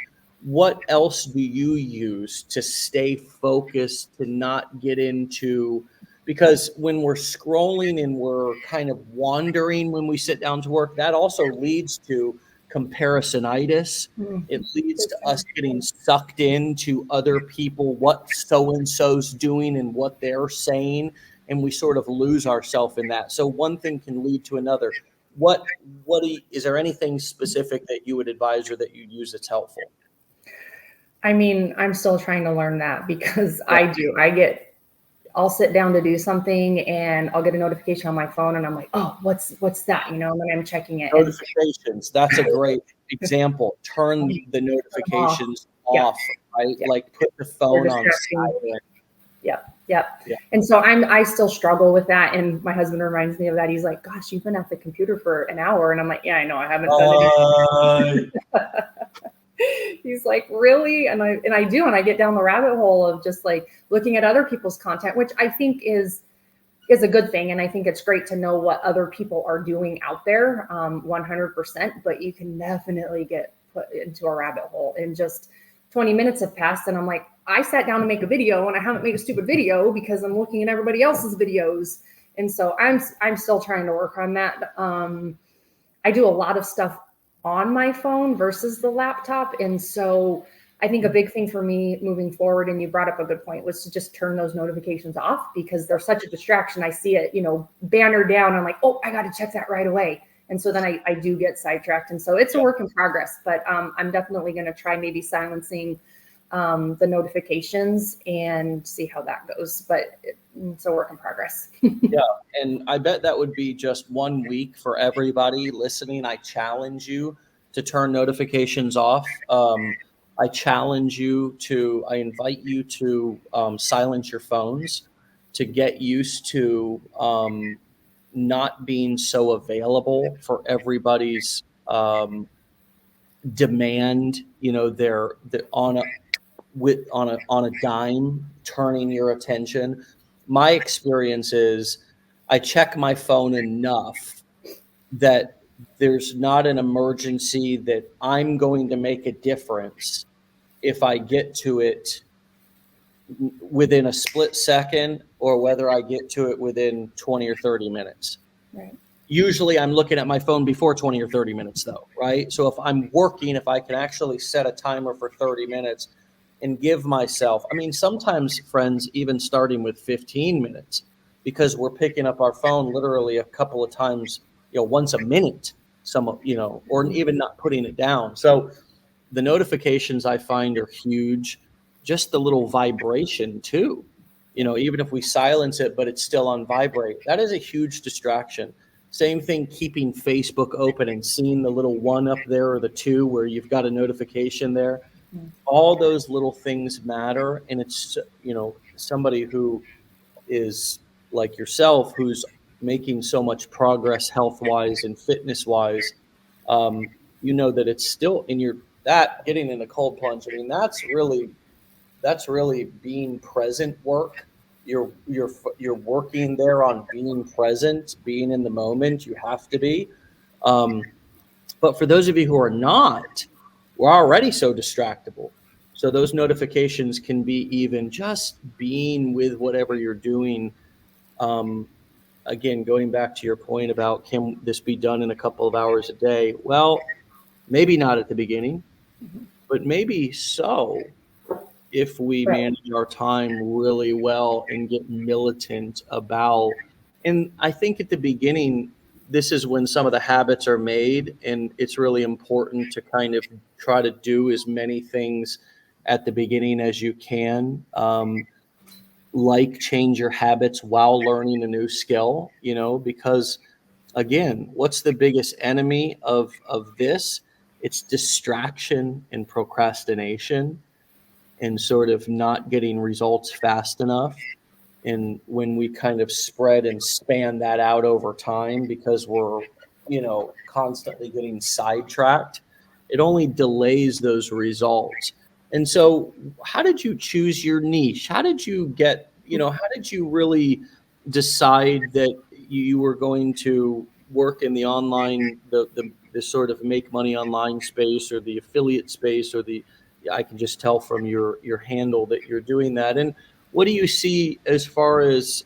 Speaker 1: What else do you use to stay focused, to not get into, because when we're scrolling and we're kind of wandering when we sit down to work, that also leads to comparisonitis. It leads to us getting sucked into other people, what so-and-so's doing and what they're saying, and we sort of lose ourselves in that. So one thing can lead to another. Is there anything specific that you would advise or that you use that's helpful?
Speaker 2: I mean, I'm still trying to learn that because I'll sit down to do something and I'll get a notification on my phone and I'm like, oh, what's that? And then I'm checking it.
Speaker 1: Notifications. That's a great example. Turn the notifications off, right?
Speaker 2: Yeah.
Speaker 1: Like put the phone on silent.
Speaker 2: Yeah. And so I still struggle with that. And my husband reminds me of that. He's like, gosh, you've been at the computer for an hour. And I'm like, yeah, I know. I haven't done anything. He's like, really? And I do. And I get down the rabbit hole of just like looking at other people's content, which I think is a good thing. And I think it's great to know what other people are doing out there, 100%. But you can definitely get put into a rabbit hole. And just 20 minutes have passed. And I'm like, I sat down to make a video and I haven't made a stupid video because I'm looking at everybody else's videos. And so I'm still trying to work on that. I do a lot of stuff on my phone versus the laptop. And so I think a big thing for me moving forward, and you brought up a good point, was to just turn those notifications off because they're such a distraction. I see it, banner down. I'm like, oh, I got to check that right away. And so then I do get sidetracked. And so it's a work in progress, but I'm definitely going to try maybe silencing the notifications and see how that goes. But it's a work in progress.
Speaker 1: Yeah. And I bet that would be just 1 week for everybody listening. I challenge you to turn notifications off. I invite you to silence your phones, to get used to not being so available for everybody's demand. They're on a dime, turning your attention. My experience is I check my phone enough that there's not an emergency that I'm going to make a difference if I get to it within a split second or whether I get to it within 20 or 30 minutes.
Speaker 2: Right.
Speaker 1: Usually I'm looking at my phone before 20 or 30 minutes though, right? So if I'm working, if I can actually set a timer for 30 minutes and give myself, sometimes, friends, even starting with 15 minutes, because we're picking up our phone literally a couple of times, once a minute, or even not putting it down. So the notifications I find are huge. Just the little vibration too. Even if we silence it, but it's still on vibrate, that is a huge distraction. Same thing, keeping Facebook open and seeing the little one up there or the two where you've got a notification there. All those little things matter. And it's, somebody who is like yourself, who's making so much progress health wise and fitness wise, that it's still in that getting in a cold plunge. I mean, that's really being present work. You're working there on being present, being in the moment. You have to be. But for those of you who are not, we're already so distractible. So those notifications can be even just being with whatever you're doing. Again, going back to your point about can this be done in a couple of hours a day? Well, maybe not at the beginning, but maybe so if we manage our time really well and get militant about. And I think at the beginning, this is when some of the habits are made, and it's really important to kind of try to do as many things at the beginning as you can. Like change your habits while learning a new skill, because again, what's the biggest enemy of this? It's distraction and procrastination and sort of not getting results fast enough. And when we kind of spread and span that out over time, because we're, constantly getting sidetracked, it only delays those results. And so how did you choose your niche? How did you how did you really decide that you were going to work in the online, the sort of make money online space, or the affiliate space, or I can just tell from your handle that you're doing that. And what do you see as far as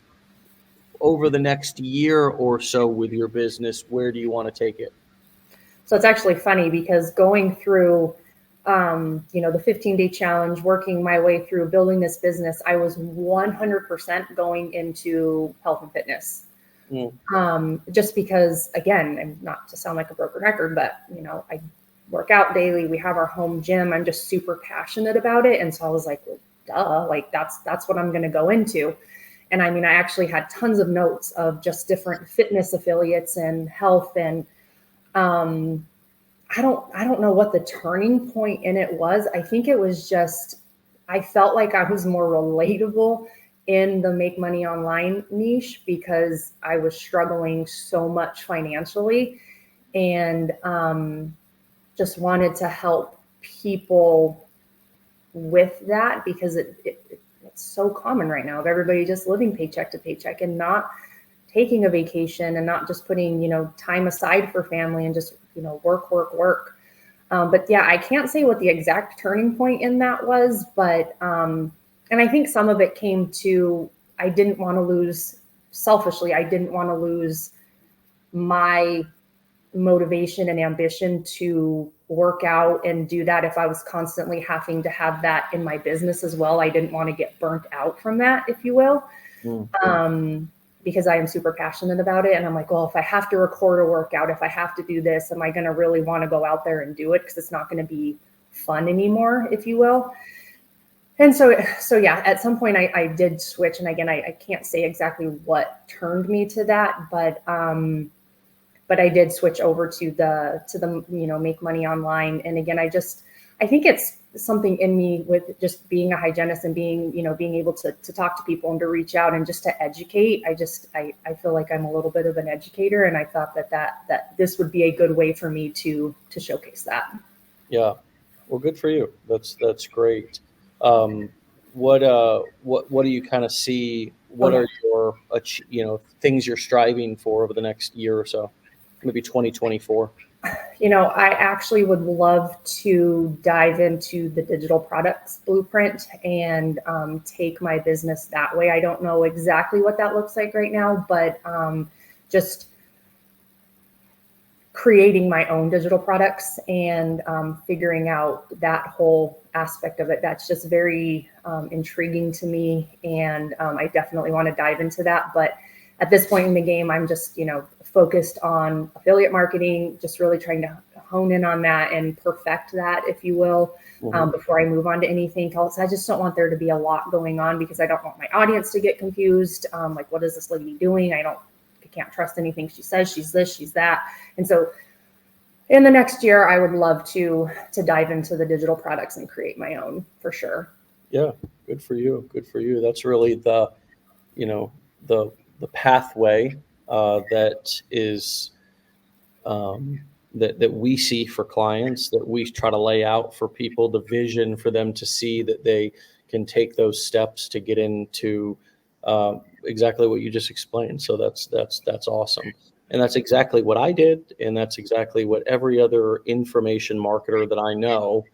Speaker 1: over the next year or so with your business? Where do you want to take it?
Speaker 2: So it's actually funny because going through, the 15-day challenge, working my way through building this business, I was 100% going into health and fitness. Just because, again, and not to sound like a broken record, but, I work out daily. We have our home gym. I'm just super passionate about it. And so I was like, well, duh, like that's what I'm going to go into. And I mean, I actually had tons of notes of just different fitness affiliates and health. And I don't know what the turning point in it was. I think it was just, I felt like I was more relatable in the make money online niche because I was struggling so much financially, and just wanted to help people with that because it's so common right now of everybody just living paycheck to paycheck and not taking a vacation and not just putting, time aside for family and just, work. But yeah, I can't say what the exact turning point in that was, but, and I think some of it came to, I didn't want to lose my motivation and ambition to work out and do that. If I was constantly having to have that in my business as well, I didn't want to get burnt out from that, if you will. Because I am super passionate about it. And I'm like, well, if I have to record a workout, if I have to do this, am I going to really want to go out there and do it? Because it's not going to be fun anymore, if you will. And so yeah, at some point I did switch. And again, I can't say exactly what turned me to that, but I did switch over to the make money online. And again, I think it's something in me with just being a hygienist and being able to talk to people and to reach out and just to educate. I feel like I'm a little bit of an educator, and I thought that this would be a good way for me to showcase that.
Speaker 1: Yeah. Well, good for you. That's great. What do you kind of see? What are your things you're striving for over the next year or so? Maybe 2024.
Speaker 2: I actually would love to dive into the digital products blueprint and take my business that way. I don't know exactly what that looks like right now, but just creating my own digital products and figuring out that whole aspect of it. That's just very intriguing to me. And I definitely want to dive into that. But at this point in the game, I'm just, focused on affiliate marketing, just really trying to hone in on that and perfect that, if you will, before I move on to anything else. I just don't want there to be a lot going on, because I don't want my audience to get confused. Like, what is this lady doing? I can't trust anything she says. She's this, she's that. And so in the next year, I would love to dive into the digital products and create my own, for sure.
Speaker 1: Yeah, good for you. Good for you. That's really the pathway that is that we see for clients, that we try to lay out for people, the vision for them to see that they can take those steps to get into exactly what you just explained. So that's awesome. And that's exactly what I did. And that's exactly what every other information marketer that I know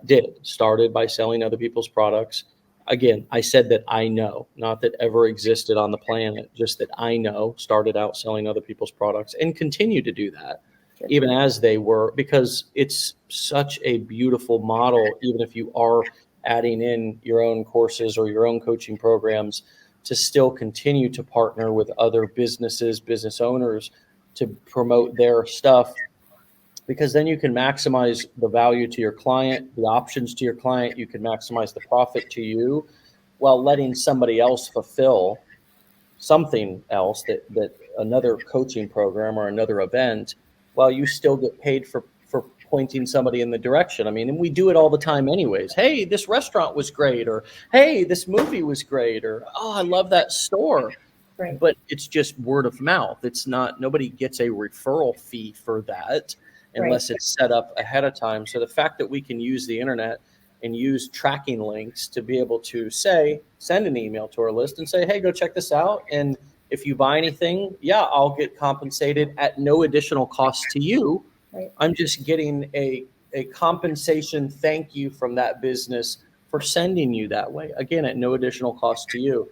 Speaker 1: did. Started by selling other people's products. Again, I said that I know, not that ever existed on the planet, just that I know, started out selling other people's products and continue to do that, even as they were, because it's such a beautiful model, even if you are adding in your own courses or your own coaching programs, to still continue to partner with other businesses, business owners, to promote their stuff, because then you can maximize the value to your client, the options to your client. You can maximize the profit to you, while letting somebody else fulfill something else, that another coaching program or another event, while you still get paid for pointing somebody in the direction. I mean, and we do it all the time anyways. Hey, this restaurant was great, or hey, this movie was great, or oh, I love that store.
Speaker 2: Right.
Speaker 1: But it's just word of mouth. It's not, nobody gets a referral fee for that unless it's set up ahead of time. So the fact that we can use the internet and use tracking links to be able to send an email to our list and say, hey, go check this out. And if you buy anything, yeah, I'll get compensated at no additional cost to you.
Speaker 2: Right.
Speaker 1: I'm just getting a compensation thank you from that business for sending you that way. Again, at no additional cost to you.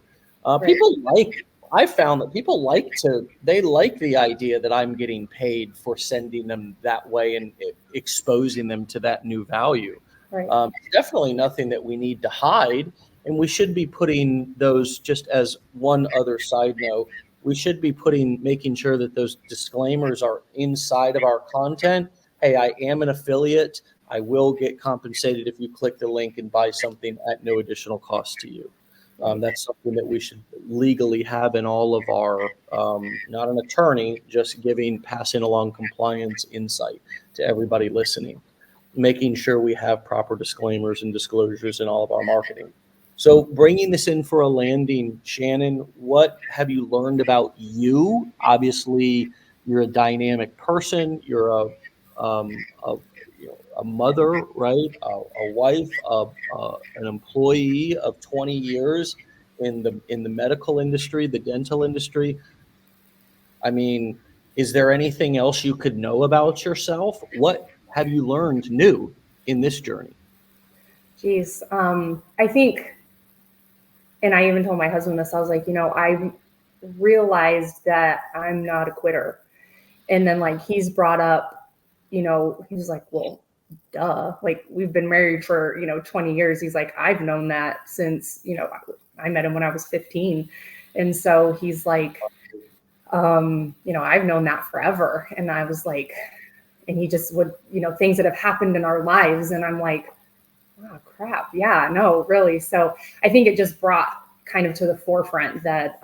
Speaker 1: I found that people like the idea that I'm getting paid for sending them that way and exposing them to that new value.
Speaker 2: Right.
Speaker 1: Definitely nothing that we need to hide. And we should be putting those, just as one other side note, we should be making sure that those disclaimers are inside of our content. Hey, I am an affiliate. I will get compensated if you click the link and buy something at no additional cost to you. That's something that we should legally have in all of our, not an attorney, just passing along compliance insight to everybody listening, making sure we have proper disclaimers and disclosures in all of our marketing. So bringing this in for a landing, Shannon, what have you learned about you? Obviously, you're a dynamic person. You're a mother, right? A wife, an employee of 20 years in the medical industry, the dental industry. I mean, is there anything else you could know about yourself? What have you learned new in this journey?
Speaker 2: Geez, I think, and I even told my husband this, I was like, I realized that I'm not a quitter. And then like he's brought up, he was like, well, duh, like we've been married for 20 years. He's like, I've known that since I met him when I was 15. And so he's like, I've known that forever. And I was like, and he just would, things that have happened in our lives, and I'm like, oh crap, yeah, no, really. So I think it just brought kind of to the forefront that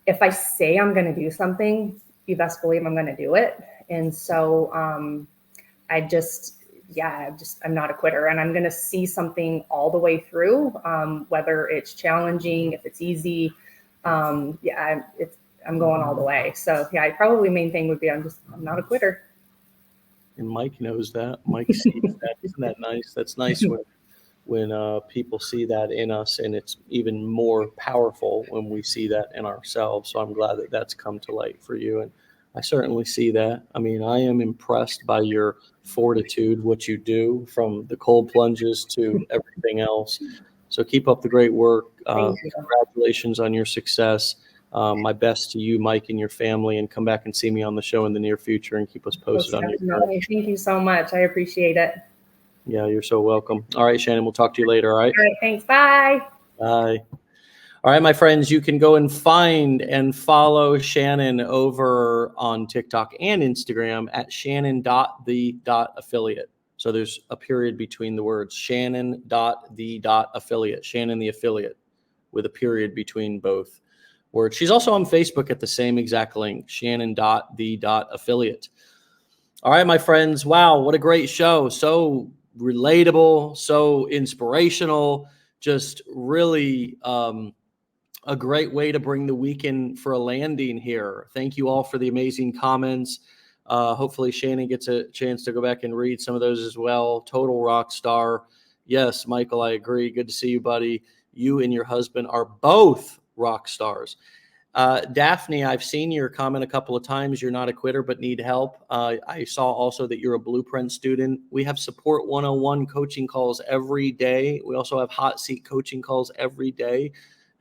Speaker 2: if I say I'm going to do something, you best believe I'm going to do it. And so I'm not a quitter, and I'm going to see something all the way through, whether it's challenging, if it's easy. I'm going all the way. So yeah, probably main thing would be I'm not a quitter.
Speaker 1: And Mike knows that. Mike sees that. Isn't that nice? That's nice when people see that in us, and it's even more powerful when we see that in ourselves. So I'm glad that that's come to light for you. And I certainly see that. I mean, I am impressed by your fortitude, what you do, from the cold plunges to everything else. So keep up the great work. Congratulations on your success. My best to you, Mike, and your family, and come back and see me on the show in the near future and keep us posted on your journey.
Speaker 2: Thank you so much. I appreciate it.
Speaker 1: Yeah, you're so welcome. All right, Shannon, we'll talk to you later. All right.
Speaker 2: All right. Thanks. Bye.
Speaker 1: Bye. All right, my friends, you can go and find and follow Shannon over on TikTok and Instagram at shannon.the.affiliate. So there's a period between the words, shannon.the.affiliate, Shannon the affiliate, with a period between both words. She's also on Facebook at the same exact link, shannon.the.affiliate. All right, my friends. Wow, what a great show. So relatable, so inspirational, just really a great way to bring the weekend for a landing here. Thank you all for the amazing comments. Hopefully Shannon gets a chance to go back and read some of those as well. Total rock star. Yes, Michael, I agree. Good to see you, buddy. You and your husband are both rock stars. Daphne, I've seen your comment a couple of times. You're not a quitter, but need help. I saw also that you're a Blueprint student. We have Support 101 coaching calls every day. We also have hot seat coaching calls every day.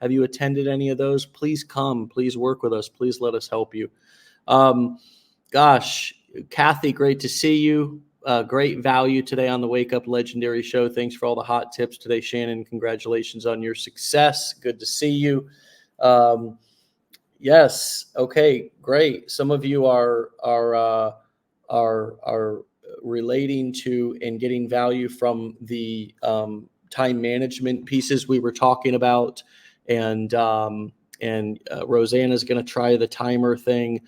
Speaker 1: Have you attended any of those? Please come. Please work with us. Please let us help you. Gosh, Kathy, great to see you. Great value today on the Wake Up Legendary Show. Thanks for all the hot tips today, Shannon. Congratulations on your success. Good to see you. Yes. Okay. Great. Some of you are relating to and getting value from the time management pieces we were talking about, and Rosanna's going to try the timer thing.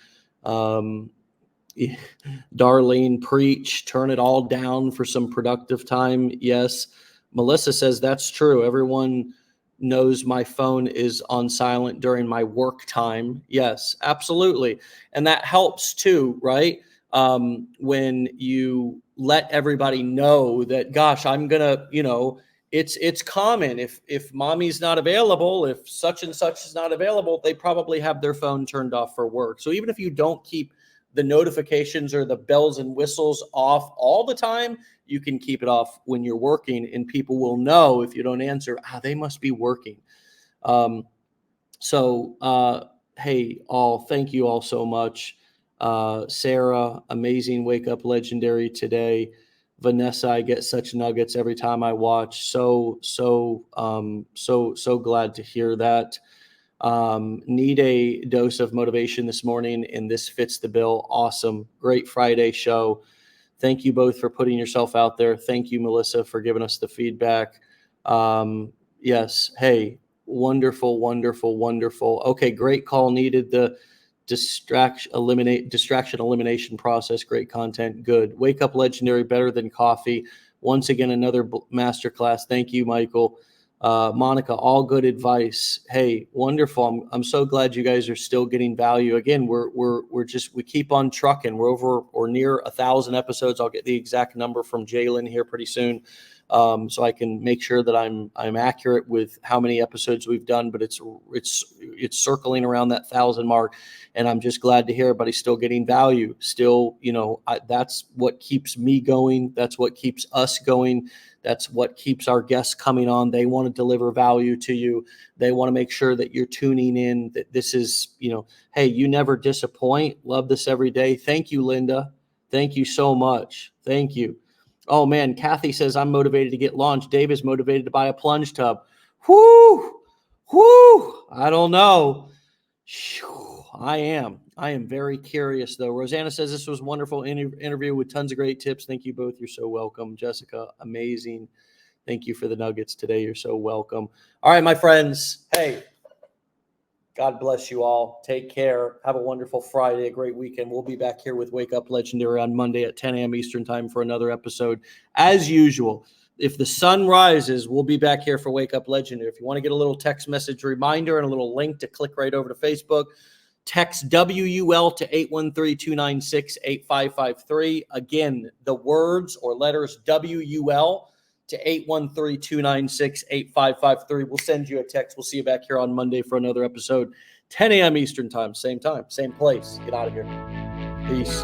Speaker 1: Darlene, preach. Turn it all down for some productive time. Yes. Melissa says that's true. Everyone knows my phone is on silent during my work time. Yes, absolutely. And that helps too, right? When you let everybody know that, gosh, I'm going to, it's common. If mommy's not available, if such and such is not available, they probably have their phone turned off for work. So even if you don't keep the notifications or the bells and whistles off all the time, you can keep it off when you're working, and people will know if you don't answer, they must be working. Hey, all, thank you all so much. Sarah, amazing Wake Up Legendary today. Vanessa, I get such nuggets every time I watch. So glad to hear that. Need a dose of motivation this morning, and this fits the bill. Awesome. Great Friday show. Thank you both for putting yourself out there. Thank you, Melissa, for giving us the feedback. Yes. Hey, wonderful, wonderful, wonderful. Okay. Great call. Needed the distraction elimination process. Great content. Good. Wake Up Legendary, better than coffee. Once again, another masterclass. Thank you, Michael. Monica, all good advice. Hey, wonderful. I'm so glad you guys are still getting value. Again, we keep on trucking. We're over or near 1,000 episodes. I'll get the exact number from Jalen here pretty soon, so I can make sure that I'm accurate with how many episodes we've done. But it's circling around that 1,000 mark, and I'm just glad to hear everybody's still getting value. Still, that's what keeps me going. That's what keeps us going. That's what keeps our guests coming on. They want to deliver value to you. They want to make sure that you're tuning in, that this is, hey, you never disappoint. Love this every day. Thank you, Linda. Thank you so much. Thank you. Oh, man. Kathy says, I'm motivated to get launched. Dave is motivated to buy a plunge tub. Whoo! I don't know. I am very curious, though. Rosanna says this was a wonderful interview with tons of great tips. Thank you both. You're so welcome. Jessica, amazing. Thank you for the nuggets today. You're so welcome. All right, my friends. Hey, God bless you all. Take care. Have a wonderful Friday, a great weekend. We'll be back here with Wake Up Legendary on Monday at 10 a.m. Eastern time for another episode. As usual, if the sun rises, we'll be back here for Wake Up Legendary. If you want to get a little text message reminder and a little link to click right over to Facebook, text WUL to 813-296-8553. Again, the words or letters WUL to 813-296-8553. We'll send you a text. We'll see you back here on Monday for another episode, 10 a.m. Eastern time, same place. Get out of here. Peace.